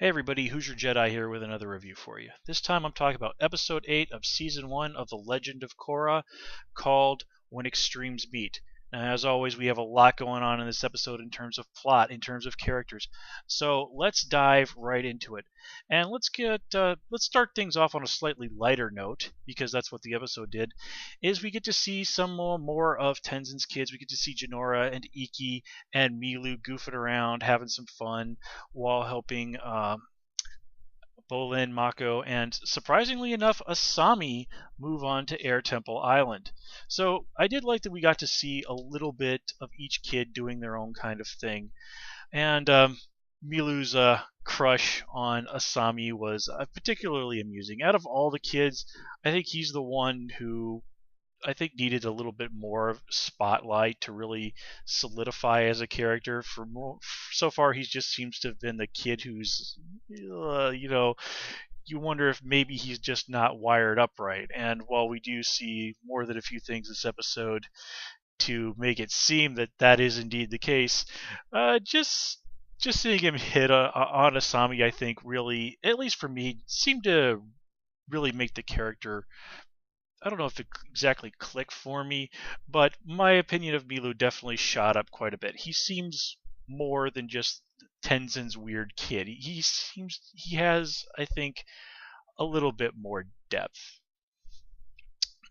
Hey everybody, Who's Your Jedi here with another review for you. This time I'm talking about Episode 8 of Season 1 of The Legend of Korra, called When Extremes Meet. Now, as always, we have a lot going on in this episode in terms of plot, in terms of characters. So let's dive right into it. And let's start things off on a slightly lighter note, because that's what the episode did, is we get to see some more of Tenzins Kids. We get to see Jinora and Iki and Milu goofing around, having some fun, while helping Bolin, Mako, and surprisingly enough, Asami move on to Air Temple Island. So I did like that we got to see a little bit of each kid doing their own kind of thing. And Milu's crush on Asami was particularly amusing. Out of all the kids, I think he's the one who I think needed a little bit more spotlight to really solidify as a character. So far, he just seems to have been the kid who's, you wonder if maybe he's just not wired up right. And while we do see more than a few things this episode to make it seem that that is indeed the case, just seeing him hit on Asami, I think really, at least for me, seemed to really make the character. I don't know if it exactly clicked for me, but my opinion of Milu definitely shot up quite a bit. He seems more than just Tenzin's weird kid. He has, I think, a little bit more depth.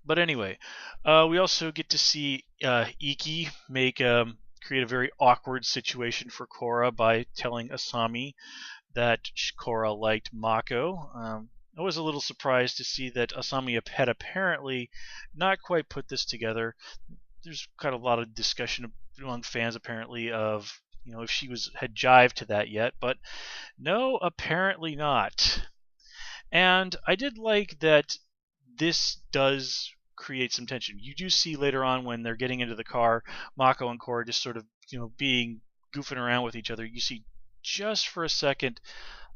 But anyway, we also get to see Iki create a very awkward situation for Korra by telling Asami that Korra liked Mako. I was a little surprised to see that Asami had apparently not quite put this together. There's kind of a lot of discussion among fans apparently of if she had jived to that yet, but no, apparently not. And I did like that this does create some tension. You do see later on when they're getting into the car, Mako and Korra just sort of being goofing around with each other. You see just for a second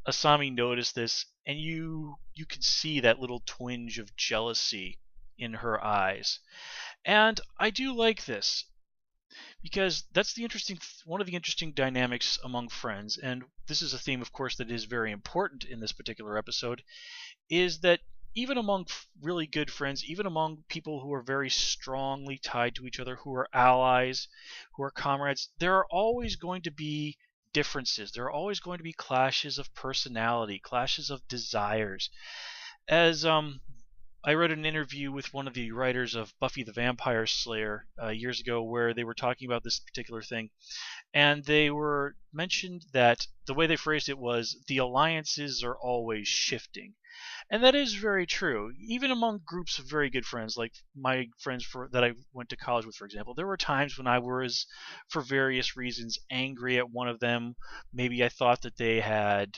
Asami noticed this, and you can see that little twinge of jealousy in her eyes. And I do like this because that's one of the interesting dynamics among friends, and this is a theme, of course, that is very important in this particular episode, is that even among really good friends, even among people who are very strongly tied to each other, who are allies, who are comrades, there are always going to be differences. There are always going to be clashes of personality, clashes of desires. As I read an interview with one of the writers of Buffy the Vampire Slayer years ago where they were talking about this particular thing, and they were mentioned that the way they phrased it was the alliances are always shifting. And that is very true. Even among groups of very good friends, like my friends that I went to college with, for example, there were times when I was, for various reasons, angry at one of them. Maybe I thought that they had,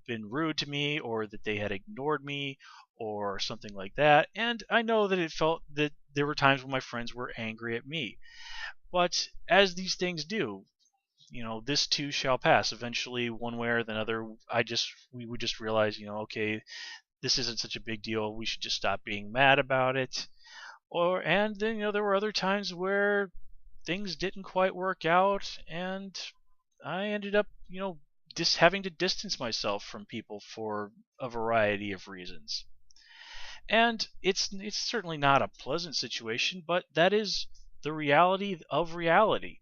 been rude to me, or that they had ignored me, or something like that. And I know that it felt that there were times when my friends were angry at me. But as these things do, this too shall pass. Eventually, one way or another, we would just realize, okay, this isn't such a big deal. We should just stop being mad about it. And then there were other times where things didn't quite work out, and I ended up just having to distance myself from people for a variety of reasons. And it's certainly not a pleasant situation, but that is the reality of reality.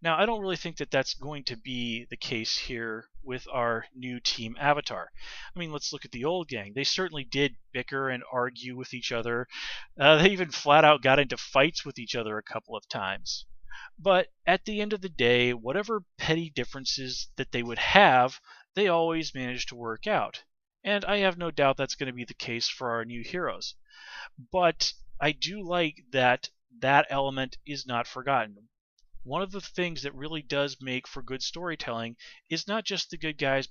Now, I don't really think that that's going to be the case here with our new team Avatar. I mean, let's look at the old gang. They certainly did bicker and argue with each other. They even flat out got into fights with each other a couple of times. But at the end of the day, whatever petty differences that they would have, they always managed to work out. And I have no doubt that's going to be the case for our new heroes. But I do like that that element is not forgotten. One of the things that really does make for good storytelling is not just the good guys,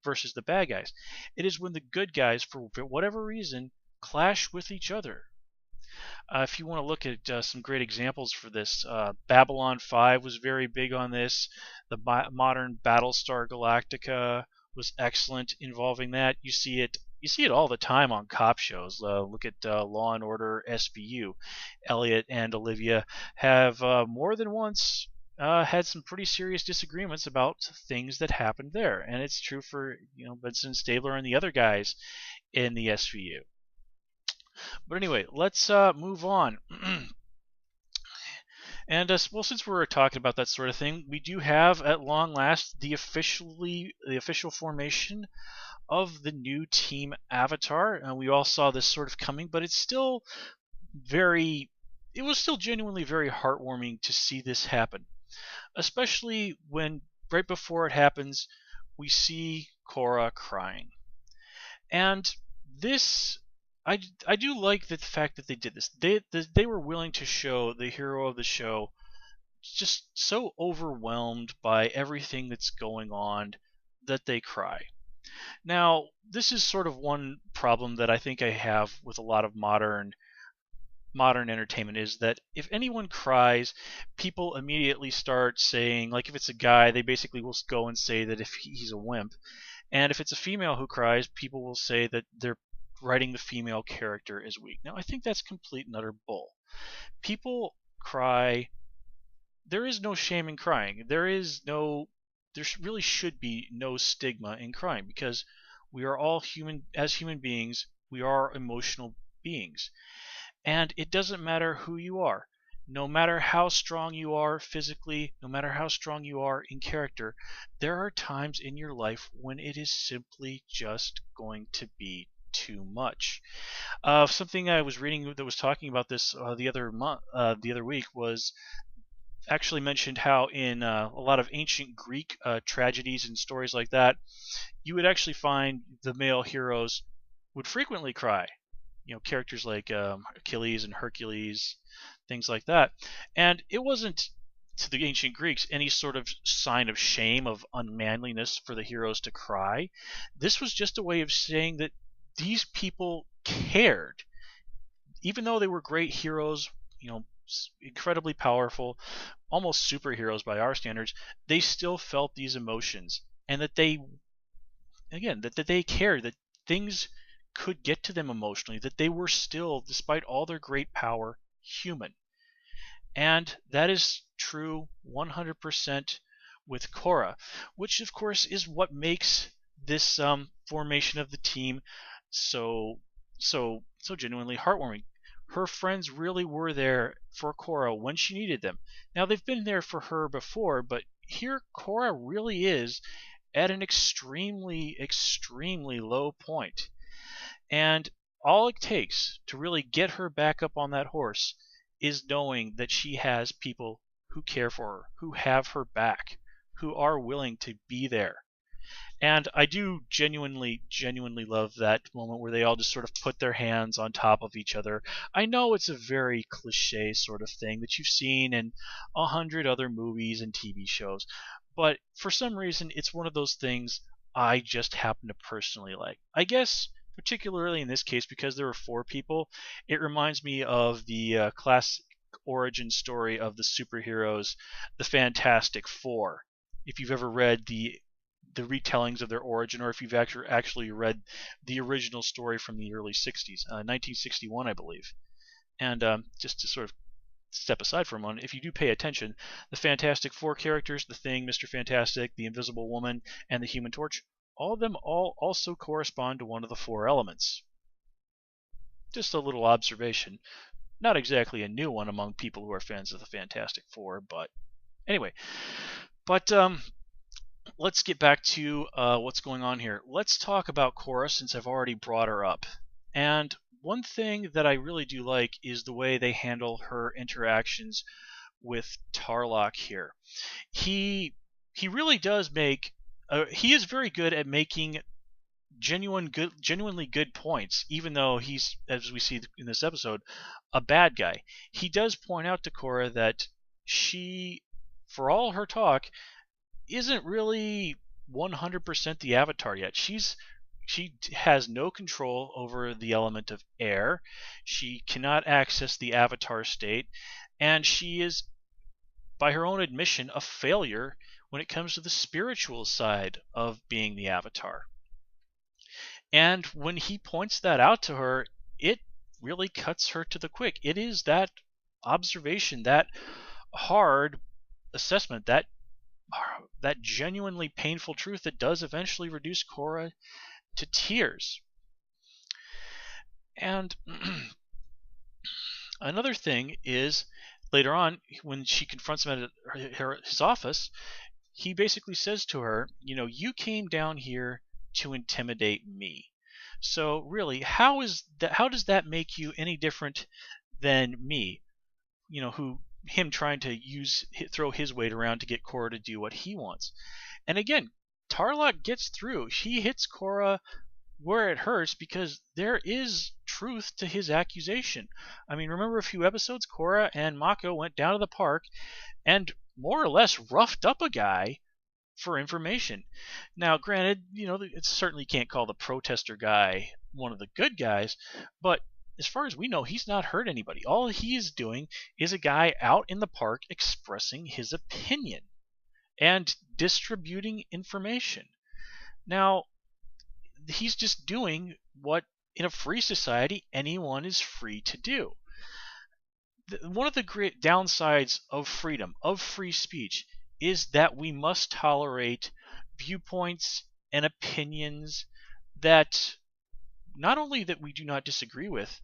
versus the bad guys. It is when the good guys, for whatever reason, clash with each other. If you want to look at some great examples for this, Babylon 5 was very big on this. The modern Battlestar Galactica was excellent involving that. You see it all the time on cop shows. Look at Law and Order SVU. Elliot and Olivia have more than once had some pretty serious disagreements about things that happened there, and it's true for Benson Stabler and the other guys in the SVU. But anyway, let's move on. And well, since we're talking about that sort of thing, we do have at long last the official formation of the new Team Avatar. We all saw this sort of coming, but it's still it was still genuinely very heartwarming to see this happen, especially when right before it happens, we see Korra crying. And this, I do like the fact that they did this. They were willing to show the hero of the show just so overwhelmed by everything that's going on that they cry. Now, this is sort of one problem that I think I have with a lot of modern entertainment, is that if anyone cries, people immediately start saying, like if it's a guy, they basically will go and say that if he's a wimp. And if it's a female who cries, people will say that they're writing the female character as weak. Now, I think that's complete and utter bull. People cry. There is no shame in crying. There really should be no stigma in crying, because we are all human. As human beings, we are emotional beings. And it doesn't matter who you are. No matter how strong you are physically, no matter how strong you are in character, there are times in your life when it is simply just going to be too much. Something I was reading that was talking about this the other week was actually mentioned how in a lot of ancient Greek tragedies and stories like that, you would actually find the male heroes would frequently cry. Characters like Achilles and Hercules, things like that. And it wasn't, to the ancient Greeks, any sort of sign of shame, of unmanliness for the heroes to cry. This was just a way of saying that these people cared. Even though they were great heroes, incredibly powerful, almost superheroes by our standards, they still felt these emotions, and that they cared, that things could get to them emotionally, that they were still, despite all their great power, human. And that is true 100% with Korra, which of course is what makes this formation of the team so genuinely heartwarming. Her friends really were there for Korra when she needed them. Now, they've been there for her before, but here Korra really is at an extremely, extremely low point. And all it takes to really get her back up on that horse is knowing that she has people who care for her, who have her back, who are willing to be there. And I do genuinely love that moment where they all just sort of put their hands on top of each other. I know it's a very cliche sort of thing that you've seen in 100 other movies and TV shows, but for some reason it's one of those things I just happen to personally like. I guess particularly in this case, because there were 4 people, it reminds me of the classic origin story of the superheroes, the Fantastic Four. If you've ever read the retellings of their origin, or if you've actually read the original story from the early 60s, 1961, I believe. And just to sort of step aside for a moment, if you do pay attention, the Fantastic Four characters, the Thing, Mr. Fantastic, the Invisible Woman, and the Human Torch, all of them also correspond to one of the 4 elements. Just a little observation. Not exactly a new one among people who are fans of the Fantastic Four, but anyway. But let's get back to what's going on here. Let's talk about Korra, since I've already brought her up. And one thing that I really do like is the way they handle her interactions with Tarlock here. He really does make he is very good at making genuinely good points, even though he's, as we see in this episode, a bad guy. He does point out to Korra that she, for all her talk, isn't really 100% the Avatar yet. She has no control over the element of air. She cannot access the Avatar state, and she is, by her own admission, a failure when it comes to the spiritual side of being the Avatar. And when he points that out to her, it really cuts her to the quick. It is that observation, that hard assessment, that genuinely painful truth that does eventually reduce Korra to tears. And another thing is, later on, when she confronts him at his office, he basically says to her, you came down here to intimidate me. So really, how does that make you any different than me? Him trying to throw his weight around to get Korra to do what he wants. And again, Tarlock gets through. He hits Korra where it hurts because there is truth to his accusation. I mean, remember a few episodes, Korra and Mako went down to the park and more or less roughed up a guy for information. Now, granted, it certainly can't call the protester guy one of the good guys, but as far as we know, he's not hurt anybody. All he is doing is a guy out in the park expressing his opinion and distributing information. Now, he's just doing what in a free society anyone is free to do. One of the great downsides of freedom, of free speech, is that we must tolerate viewpoints and opinions that not only that we do not disagree with,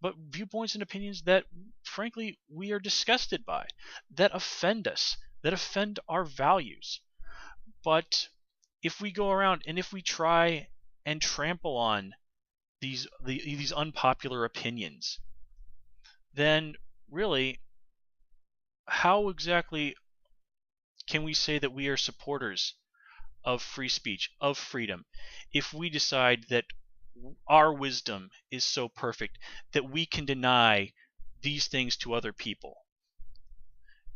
but viewpoints and opinions that frankly we are disgusted by, that offend us, that offend our values. But if we go around and if we try and trample on these unpopular opinions, then really, how exactly can we say that we are supporters of free speech, of freedom, if we decide that our wisdom is so perfect that we can deny these things to other people?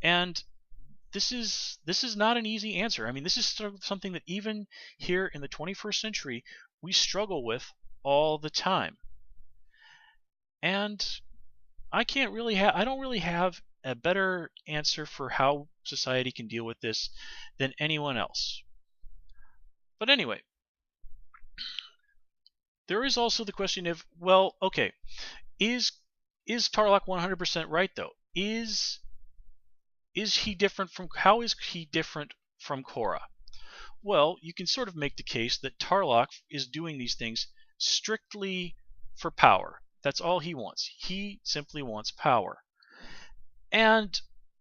And this is not an easy answer. I mean, this is something that even here in the 21st century we struggle with all the time. And I don't really have a better answer for how society can deal with this than anyone else. But anyway, there is also the question of, well, okay, is Tarlock 100% right though? How is he different from Korra? Well, you can sort of make the case that Tarlock is doing these things strictly for power. That's all he wants. He simply wants power. And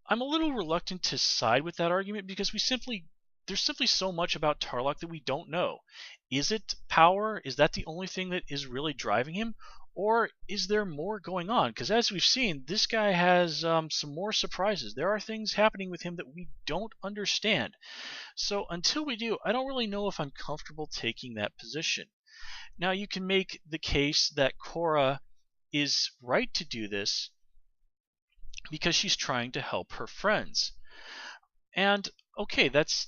I'm a little reluctant to side with that argument because there's simply so much about Tarlock that we don't know. Is it power? Is that the only thing that is really driving him? Or is there more going on? Because as we've seen, this guy has some more surprises. There are things happening with him that we don't understand. So until we do, I don't really know if I'm comfortable taking that position. Now, you can make the case that Korra is right to do this because she's trying to help her friends. And okay, that's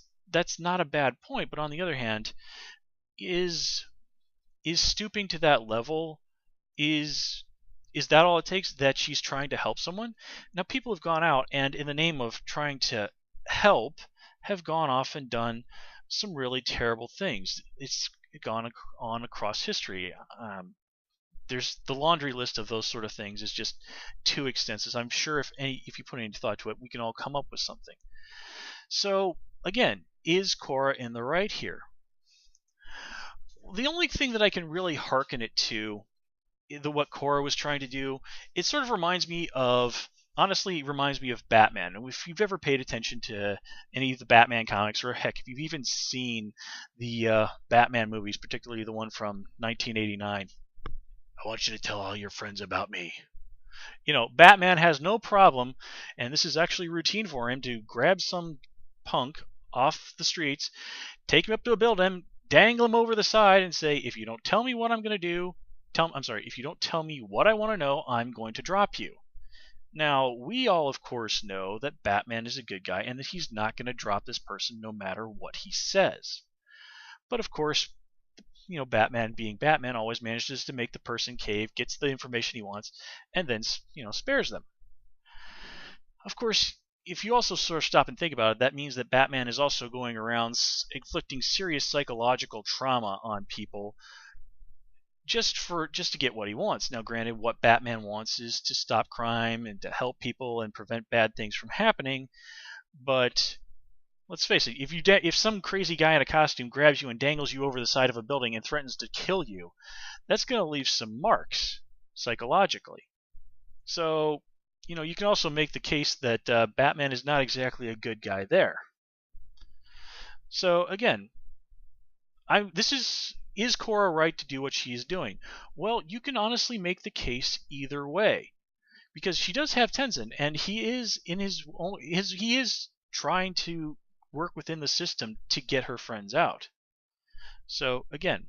not a bad point, but on the other hand, is stooping to that level, is that all it takes, that she's trying to help someone? Now, people have gone out and in the name of trying to help have gone off and done some really terrible things. It's gone on across history. There's the laundry list of those sort of things is just too extensive. I'm sure if you put any thought to it, we can all come up with something. So again, is Korra in the right here? The only thing that I can really hearken it to, what Korra was trying to do, it sort of reminds me of Batman. And if you've ever paid attention to any of the Batman comics, or heck, if you've even seen the Batman movies, particularly the one from 1989, I want you to tell all your friends about me. Batman has no problem, and this is actually routine for him, to grab some punk off the streets, take him up to a building, dangle him over the side, and say, if you don't tell me what I'm going to do, if you don't tell me what I want to know, I'm going to drop you. Now, we all, of course, know that Batman is a good guy and that he's not going to drop this person no matter what he says. But, of course, Batman being Batman always manages to make the person cave, gets the information he wants, and then, spares them. Of course, if you also sort of stop and think about it, that means that Batman is also going around inflicting serious psychological trauma on people just to get what he wants. Now, granted, what Batman wants is to stop crime and to help people and prevent bad things from happening, But let's face it, if some crazy guy in a costume grabs you and dangles you over the side of a building and threatens to kill you, that's going to leave some marks psychologically. So, you can also make the case that Batman is not exactly a good guy there. So again, this is Korra right to do what she is doing? Well, you can honestly make the case either way, because she does have Tenzin, and he is in he is trying to work within the system to get her friends out. So again,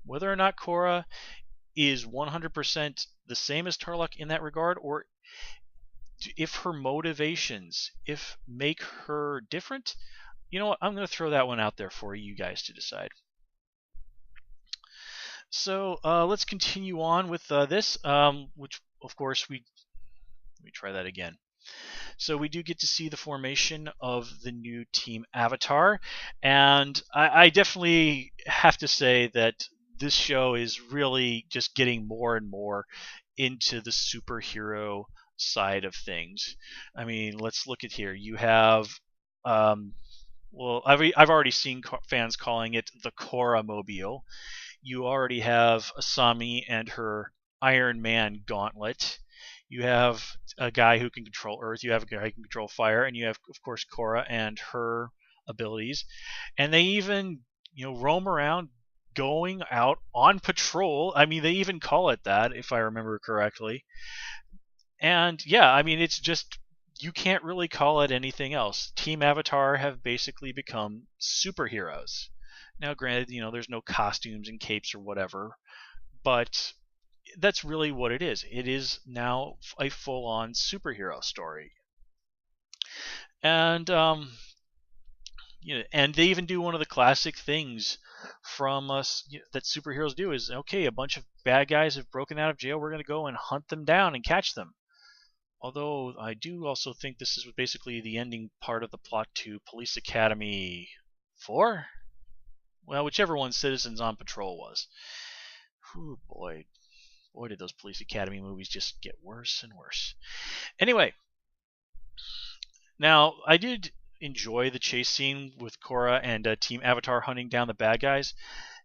whether or not Korra is 100% the same as Tarlock in that regard, or if her motivations make her different, you know what? I'm going to throw that one out there for you guys to decide. So let's continue on with this, which of course let me try that again. So we do get to see the formation of the new Team Avatar, and I definitely have to say that this show is really just getting more and more into the superhero side of things. I mean, let's look at here. You have, well, I've already seen fans calling it the Korramobile. You already have Asami and her Iron Man gauntlet. You have a guy who can control Earth. You have a guy who can control fire, and you have, of course, Korra and her abilities. And they even, roam around, going out on patrol. I mean, they even call it that, if I remember correctly. And yeah, I mean, it's just, you can't really call it anything else. Team Avatar have basically become superheroes. Now, granted, there's no costumes and capes or whatever, but that's really what it is. It is now a full-on superhero story. And and they even do one of the classic things from us that superheroes do is, okay, a bunch of bad guys have broken out of jail, we're going to go and hunt them down and catch them. Although I do also think this is basically the ending part of the plot to Police Academy 4? Well, whichever one Citizens on Patrol was. Whew, boy, did those Police Academy movies just get worse and worse. Anyway, now I did enjoy the chase scene with Korra and Team Avatar hunting down the bad guys.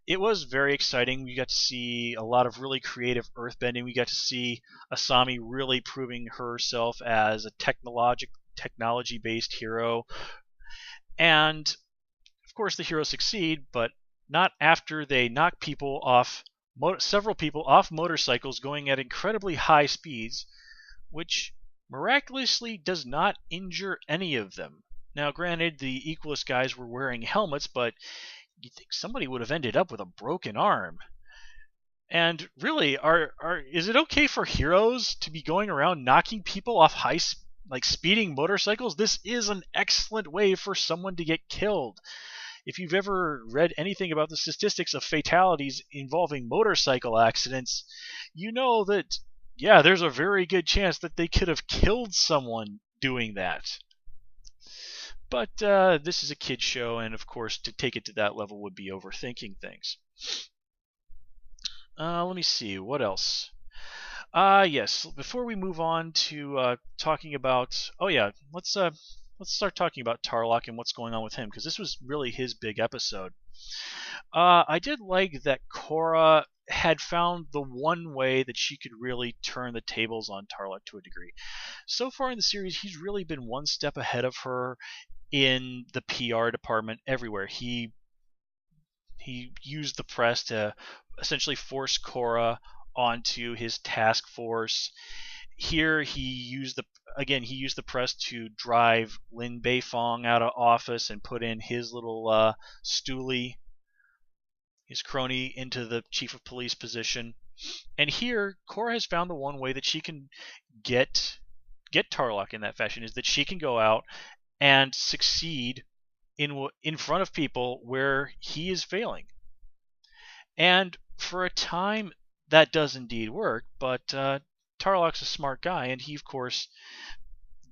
It was very exciting. We got to see a lot of really creative earthbending. We got to see Asami really proving herself as a technology-based hero. And, of course, the heroes succeed, but not after they knock several people off motorcycles going at incredibly high speeds, which miraculously does not injure any of them. Now, granted, the Equalist guys were wearing helmets, but you'd think somebody would have ended up with a broken arm. And really, is it okay for heroes to be going around knocking people off speeding motorcycles? This is an excellent way for someone to get killed. If you've ever read anything about the statistics of fatalities involving motorcycle accidents, you know that, yeah, there's a very good chance that they could have killed someone doing that. But this is a kid's show, and of course, to take it to that level would be overthinking things. Let me see, what else? Yes, before we move on to talking about, let's start talking about Tarlock and what's going on with him, because this was really his big episode. I did like that Korra had found the one way that she could really turn the tables on Tarlock to a degree. So far in the series, he's really been one step ahead of her in the PR department everywhere. He used the press to essentially force Korra onto his task force. Here he used the press to drive Lin Beifong out of office and put in his little stoolie, his crony, into the chief of police position. And here Korra has found the one way that she can get Tarlock in that fashion, is that she can go out and succeed in front of people where he is failing. And for a time, that does indeed work, but Tarlock's a smart guy, and he, of course,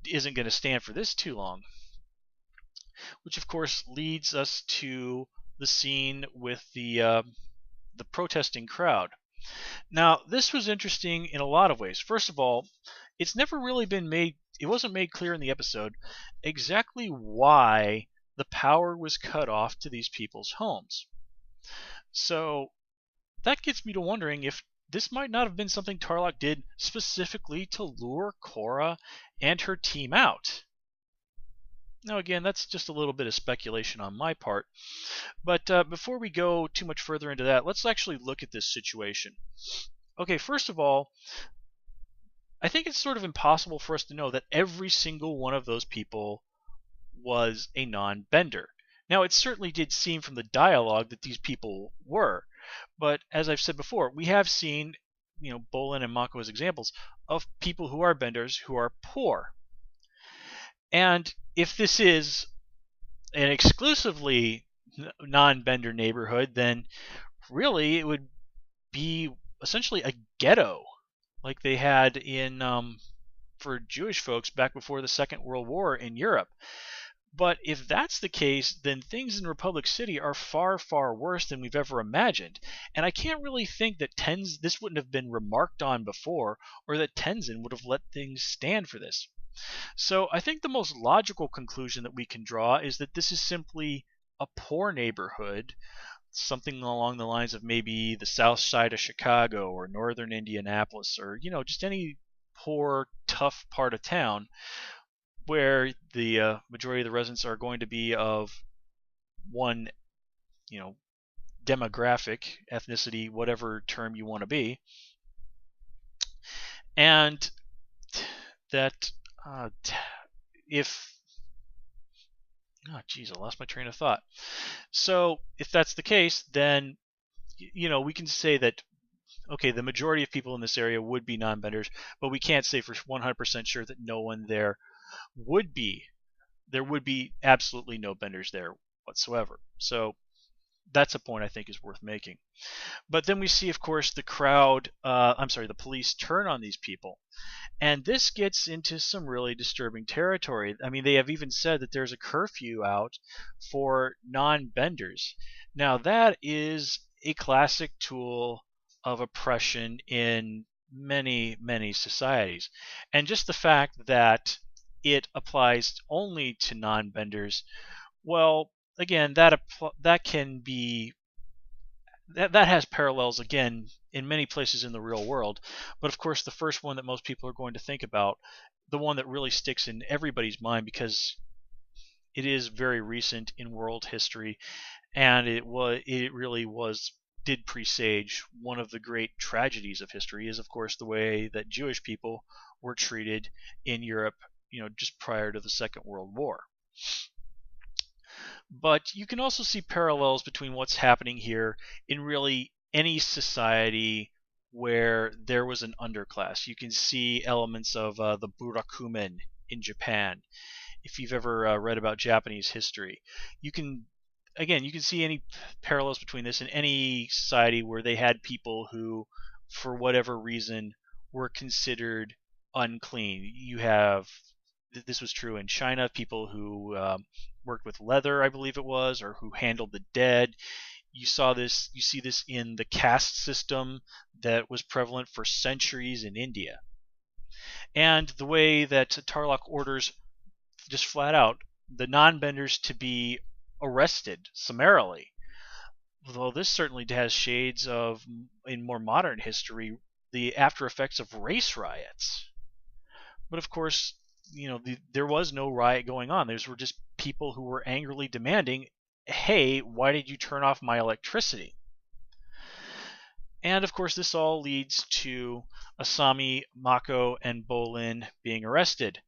isn't going to stand for this too long. Which, of course, leads us to the scene with the protesting crowd. Now, this was interesting in a lot of ways. First of all, it's never really been made it wasn't made clear in the episode exactly why the power was cut off to these people's homes. So that gets me to wondering if this might not have been something Tarlock did specifically to lure Korra and her team out. Now, again, that's just a little bit of speculation on my part. But before we go too much further into that, let's actually look at this situation. Okay, first of all, I think it's sort of impossible for us to know that every single one of those people was a non-bender. Now, it certainly did seem from the dialogue that these people were, but as I've said before, we have seen, Bolin and Mako as examples of people who are benders who are poor. And if this is an exclusively non-bender neighborhood, then really it would be essentially a ghetto like they had in for Jewish folks back before the Second World War in Europe. But if that's the case, then things in Republic City are far, far worse than we've ever imagined. And I can't really think that this wouldn't have been remarked on before, or that Tenzin would have let things stand for this. So I think the most logical conclusion that we can draw is that this is simply a poor neighborhood, something along the lines of maybe the south side of Chicago or northern Indianapolis, or just any poor, tough part of town where the majority of the residents are going to be of one, demographic, ethnicity, whatever term you want to be, and that if I lost my train of thought. So if that's the case, then we can say that okay, the majority of people in this area would be non-benders, but we can't say for 100% sure that no one there would be. There would be absolutely no benders there whatsoever. So that's a point I think is worth making. But then we see, of course, the police turn on these people. And this gets into some really disturbing territory. I mean, they have even said that there's a curfew out for non-benders. Now, that is a classic tool of oppression in many, many societies. And just the fact that it applies only to non-benders, well, again, that can be that has parallels again in many places in the real world. But of course, the first one that most people are going to think about, the one that really sticks in everybody's mind because it is very recent in world history, and it really did presage one of the great tragedies of history, is of course the way that Jewish people were treated in Europe, just prior to the Second World War. But you can also see parallels between what's happening here in really any society where there was an underclass. You can see elements of the Burakumen in Japan. If you've ever read about Japanese history, you can see any parallels between this and any society where they had people who, for whatever reason, were considered unclean. This was true in China, people who worked with leather, I believe it was, or who handled the dead. You see this in the caste system that was prevalent for centuries in India. And the way that Tarlock orders just flat out the non-benders to be arrested summarily. Although this certainly has shades of, in more modern history, the after effects of race riots. But of course, there was no riot going on. These were just people who were angrily demanding, hey, why did you turn off my electricity? And of course, this all leads to Asami, Mako, and Bolin being arrested.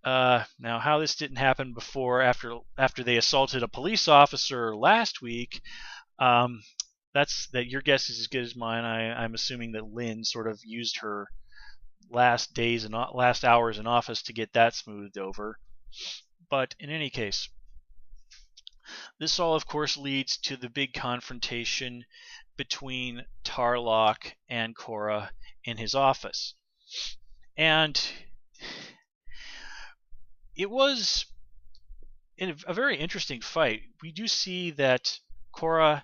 Now, how this didn't happen before, after they assaulted a police officer last week, that your guess is as good as mine. I'm assuming that Lynn sort of used her last hours in office to get that smoothed over. But in any case, this all, of course, leads to the big confrontation between Tarlock and Korra in his office. And it was a very interesting fight. We do see that Korra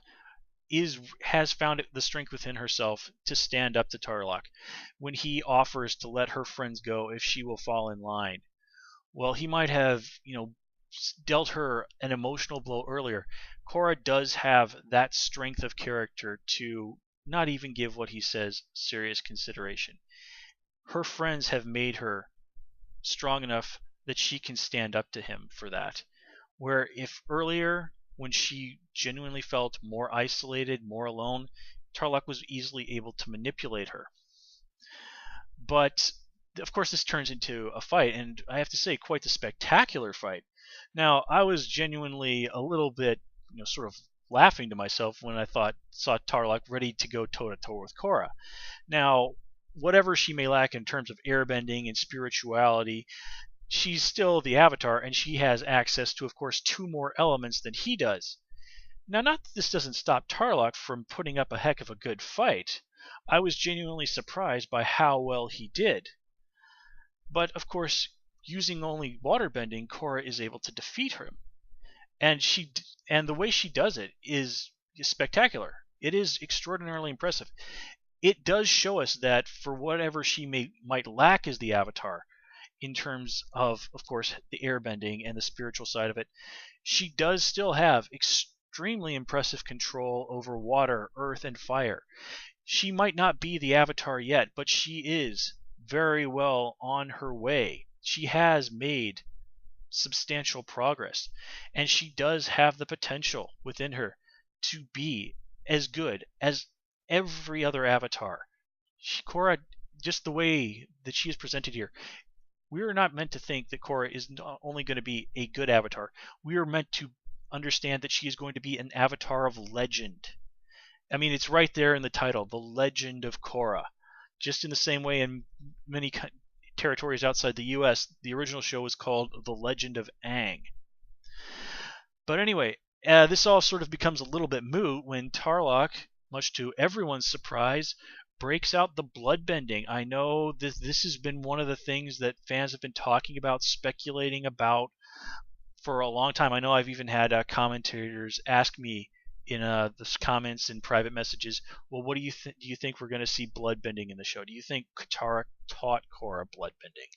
has found the strength within herself to stand up to Tarlock when he offers to let her friends go if she will fall in line. Well, he might have, dealt her an emotional blow earlier. Korra does have that strength of character to not even give what he says serious consideration. Her friends have made her strong enough that she can stand up to him for that. Where if earlier, when she genuinely felt more isolated, more alone, Tarlock was easily able to manipulate her. But of course, this turns into a fight, and I have to say, quite the spectacular fight. Now, I was genuinely a little bit, sort of laughing to myself when I saw Tarlock ready to go toe to toe with Korra. Now, whatever she may lack in terms of airbending and spirituality, she's still the Avatar, and she has access to, of course, 2 more elements than he does. Now, not that this doesn't stop Tarlock from putting up a heck of a good fight. I was genuinely surprised by how well he did. But, of course, using only waterbending, Korra is able to defeat him. And the way she does it is spectacular. It is extraordinarily impressive. It does show us that for whatever she might lack as the Avatar, in terms of course, the airbending and the spiritual side of it, she does still have extremely impressive control over water, earth, and fire. She might not be the Avatar yet, but she is very well on her way. She has made substantial progress, and she does have the potential within her to be as good as every other Avatar. Korra, just the way that she is presented here, we are not meant to think that Korra is not only going to be a good Avatar. We are meant to understand that she is going to be an Avatar of legend. I mean, it's right there in the title, The Legend of Korra. Just in the same way in many territories outside the U.S., the original show was called The Legend of Aang. But anyway, this all sort of becomes a little bit moot when Tarlock, much to everyone's surprise, breaks out the bloodbending. I know this has been one of the things that fans have been talking about, speculating about for a long time. I know I've even had commentators ask me in the comments and private messages, well, what do you think we're going to see bloodbending in the show? Do you think Katara taught Korra bloodbending?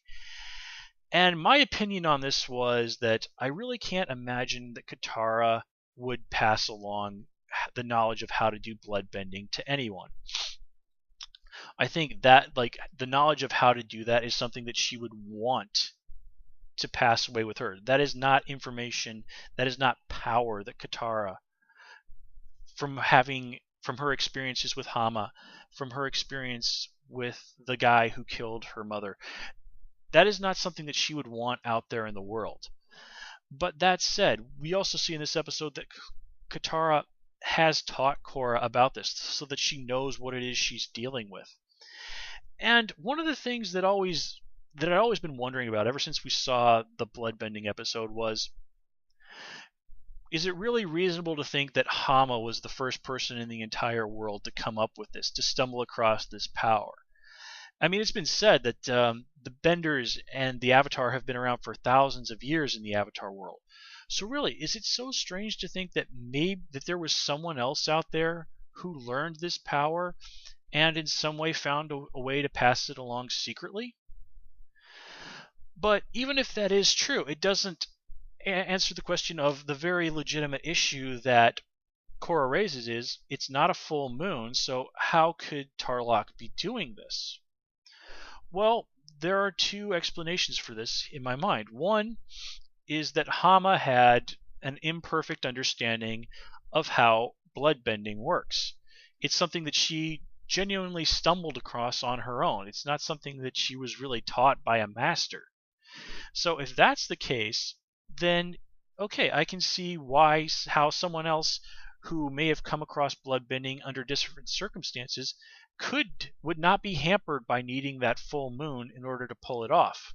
And my opinion on this was that I really can't imagine that Katara would pass along the knowledge of how to do bloodbending to anyone. I think that the knowledge of how to do that is something that she would want to pass away with her. That is not information, that is not power that Katara, from her experiences with Hama, from her experience with the guy who killed her mother, that is not something that she would want out there in the world. But that said, we also see in this episode that Katara has taught Korra about this so that she knows what it is she's dealing with. And one of the things that I'd always been wondering about ever since we saw the bloodbending episode was, is it really reasonable to think that Hama was the first person in the entire world to come up with this, to stumble across this power? I mean, it's been said that the Benders and the Avatar have been around for thousands of years in the Avatar world. So really, is it so strange to think that that there was someone else out there who learned this power and in some way found a way to pass it along secretly? But even if that is true, it doesn't answer the question of the very legitimate issue that Korra raises is, it's not a full moon, so how could Tarlock be doing this? Well, there are 2 explanations for this in my mind. One is that Hama had an imperfect understanding of how bloodbending works. It's something that she genuinely stumbled across on her own. It's not something that she was really taught by a master. So if that's the case, then okay, I can see how someone else who may have come across bloodbending under different circumstances would not be hampered by needing that full moon in order to pull it off.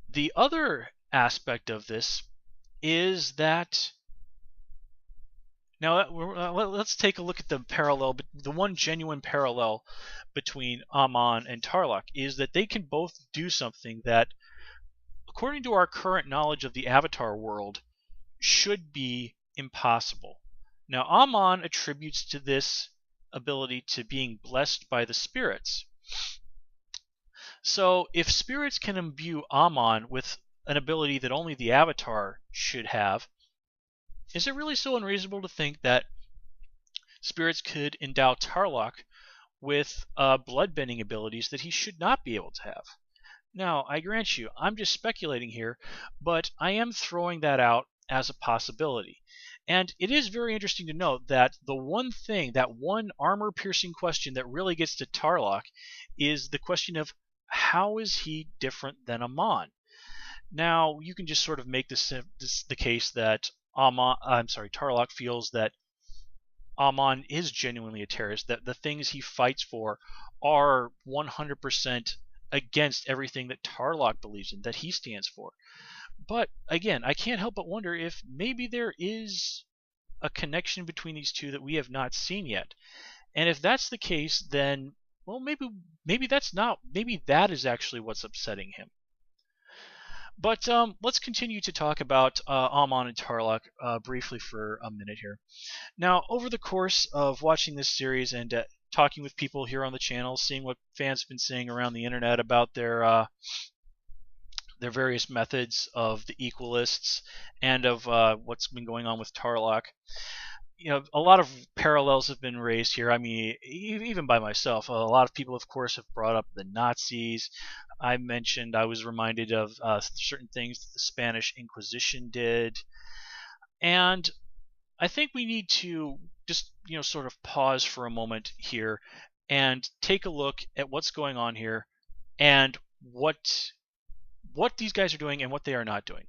The other aspect of this is that, now let's take a look at the one genuine parallel between Amman and Tarlock is that they can both do something that, according to our current knowledge of the Avatar world, should be impossible. Now, Amman attributes to this ability to being blessed by the spirits. So, if spirits can imbue Amman with an ability that only the Avatar should have, is it really so unreasonable to think that spirits could endow Tarlock with bloodbending abilities that he should not be able to have? Now, I grant you, I'm just speculating here, but I am throwing that out as a possibility. And it is very interesting to note that the one thing, that one armor-piercing question that really gets to Tarlock is the question of how is he different than Amon? Now, you can just sort of make the case that Tarlock feels that Amon is genuinely a terrorist, that the things he fights for are 100% against everything that Tarlock believes in, that he stands for. But again, I can't help but wonder if maybe there is a connection between these two that we have not seen yet. And if that's the case, then well, maybe that's not. Maybe that is actually what's upsetting him. But let's continue to talk about Amon and Tarlock briefly for a minute here. Now, over the course of watching this series and talking with people here on the channel, seeing what fans have been saying around the internet about their various methods of the Equalists and of what's been going on with Tarlock, a lot of parallels have been raised here. I mean, even by myself, a lot of people, of course, have brought up the Nazis. I was reminded of certain things that the Spanish Inquisition did. And I think we need to just, sort of pause for a moment here and take a look at what's going on here and what these guys are doing and what they are not doing.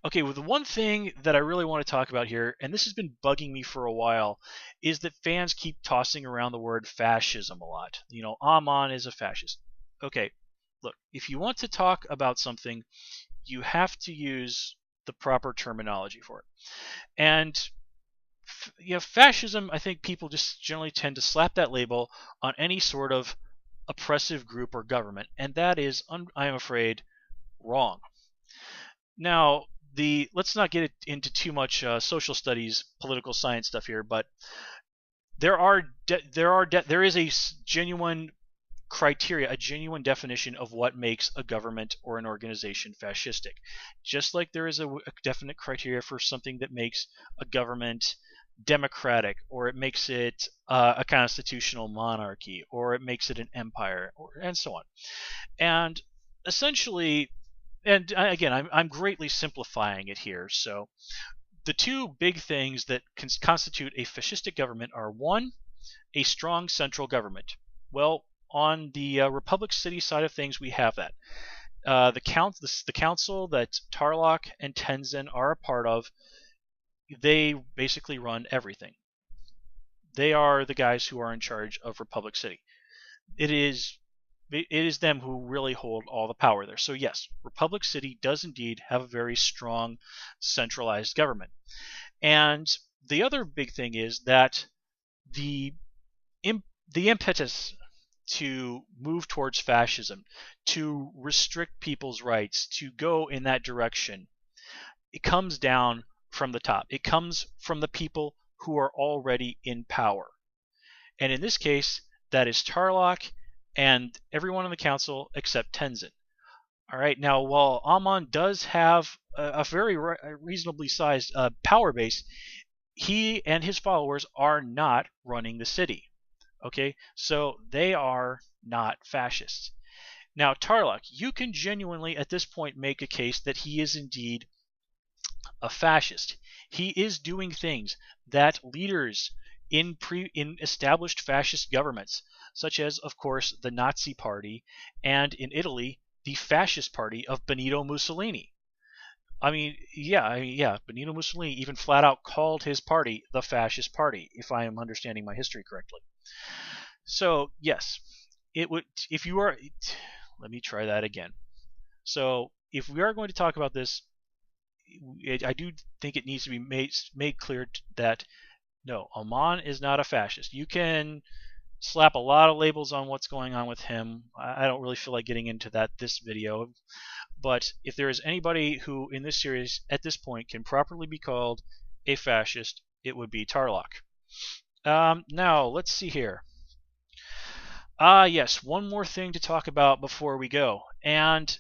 Okay, well, the one thing that I really want to talk about here, and this has been bugging me for a while, is that fans keep tossing around the word fascism a lot. Amon is a fascist. Okay, look, if you want to talk about something, you have to use the proper terminology for it. And fascism, I think people just generally tend to slap that label on any sort of oppressive group or government, and that is, I am afraid, wrong. Now, let's not get into too much social studies, political science stuff here, but there is a genuine criteria, a genuine definition of what makes a government or an organization fascistic. Just like there is a definite criteria for something that makes a government democratic, or it makes it a constitutional monarchy, or it makes it an empire, and so on. And essentially, and again, I'm greatly simplifying it here. So the two big things that constitute a fascistic government are: one, a strong central government. Well, on the Republic City side of things, we have that. The council that Tarlock and Tenzin are a part of, they basically run everything. They are the guys who are in charge of Republic City. It is them who really hold all the power there. So yes, Republic City does indeed have a very strong centralized government. And the other big thing is that the impetus to move towards fascism, to restrict people's rights, to go in that direction, it comes down from the top. It comes from the people who are already in power. And in this case, that is Tarlock and everyone on the council except Tenzin. All right, now while Amon does have a very reasonably sized power base, he and his followers are not running the city. Okay, so they are not fascists. Now, Tarlock, you can genuinely at this point make a case that he is indeed a fascist. He is doing things that leaders in established fascist governments, such as, of course, the Nazi Party, and in Italy, the Fascist Party of Benito Mussolini. Benito Mussolini even flat out called his party the Fascist Party, if I am understanding my history correctly. So, yes, it would, if you are, let me try that again. So, if we are going to talk about this, I do think it needs to be made clear that no, Amon is not a fascist. You can slap a lot of labels on what's going on with him. I don't really feel like getting into that this video. But if there is anybody who in this series at this point can properly be called a fascist, it would be Tarlock. Now, let's see here. Yes, one more thing to talk about before we go. And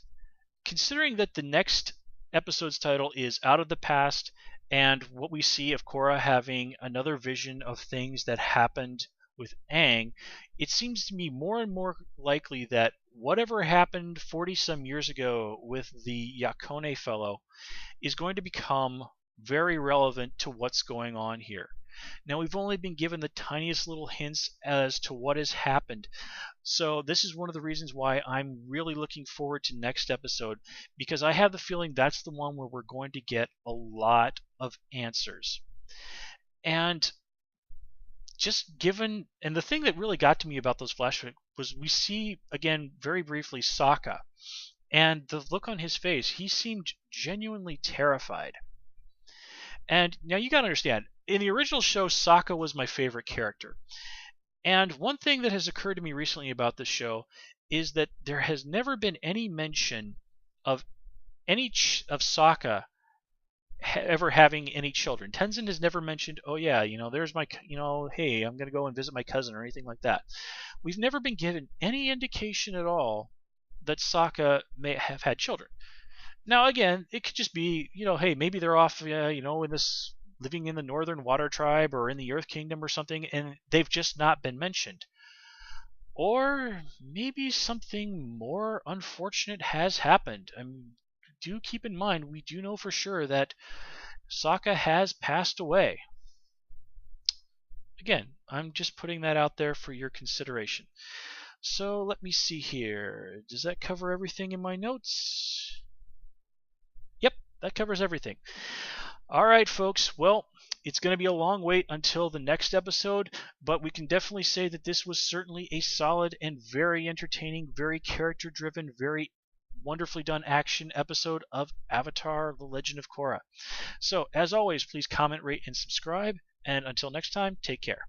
considering that the next episode's title is Out of the Past, and what we see of Korra having another vision of things that happened with Aang, it seems to me more and more likely that whatever happened 40 some years ago with the Yakone fellow is going to become very relevant to what's going on here. Now, we've only been given the tiniest little hints as to what has happened. So this is one of the reasons why I'm really looking forward to next episode, because I have the feeling that's the one where we're going to get a lot of answers. And just given, and the thing that really got to me about those flashbacks was we see, again, very briefly, Sokka. And the look on his face, he seemed genuinely terrified. And now you gotta understand, in the original show, Sokka was my favorite character. And one thing that has occurred to me recently about this show is that there has never been any mention of of Sokka ever having any children. Tenzin has never mentioned, oh yeah, there's my, hey, I'm going to go and visit my cousin or anything like that. We've never been given any indication at all that Sokka may have had children. Now, again, it could just be, hey, maybe they're off, in this, living in the Northern Water Tribe or in the Earth Kingdom or something, and they've just not been mentioned. Or maybe something more unfortunate has happened. Do keep in mind, we do know for sure that Sokka has passed away. Again, I'm just putting that out there for your consideration. So let me see here. Does that cover everything in my notes? Yep, that covers everything. All right, folks. Well, it's going to be a long wait until the next episode, but we can definitely say that this was certainly a solid and very entertaining, very character-driven, very wonderfully done action episode of Avatar: The Legend of Korra. So, as always, please comment, rate, and subscribe. And until next time, take care.